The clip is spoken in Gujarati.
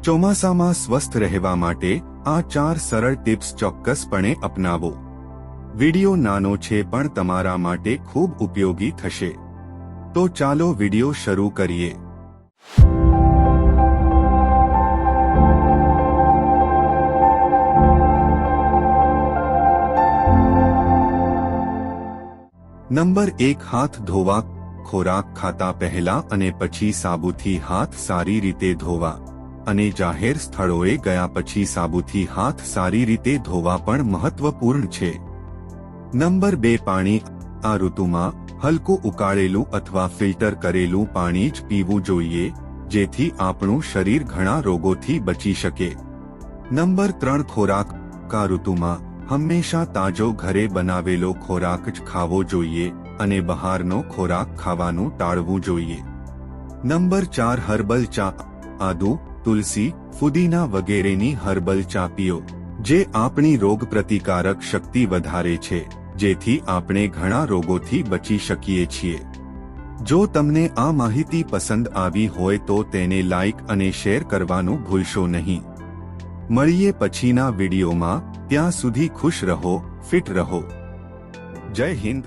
ચોમાસામાં સ્વસ્થ રહેવા માટે આ 4 સરળ ટિપ્સ ચોક્કસપણે અપનાવો. વિડિયો નાનો છે પણ તમારા માટે ખૂબ ઉપયોગી થશે. તો ચાલો વિડિયો શરૂ કરીએ. નંબર 1, હાથ ધોવા. ખોરાક ખાતા પહેલા અને પછી સાબુથી હાથ સારી રીતે ધોવા અને જાહેર સ્થળોએ ગયા પછી સાબુથી હાથ સારી રીતે ધોવા પણ મહત્વપૂર્ણ છે. નંબર 2, પાણી. આ ઋતુમાં હલકું ઉકાળેલું અથવા ફિલ્ટર કરેલું પાણી જ પીવું જોઈએ, જેથી આપણું શરીર ઘણા રોગોથી બચી શકે. નંબર 3, ખોરાક. આ ઋતુમાં હંમેશા તાજો ઘરે બનાવેલો ખોરાક જ ખાવો જોઈએ અને બહારનો ખોરાક ખાવાનું ટાળવું જોઈએ. નંબર 4, હર્બલ ચા. આદુ, તુલસી, ફુદીના વગેરેની હર્બલ ચા પીઓ, જે આપણી રોગપ્રતિકારક શક્તિ વધારે છે, જેથી આપણે ઘણા રોગોથી બચી શકીએ છીએ. જો તમને આ માહિતી પસંદ આવી હોય તો તેને લાઇક અને શેર કરવાનું ભૂલશો નહીં. મળીએ પછીના વિડીયોમાં. ત્યાં સુધી ખુશ રહો, ફિટ રહો. જય હિન્દ.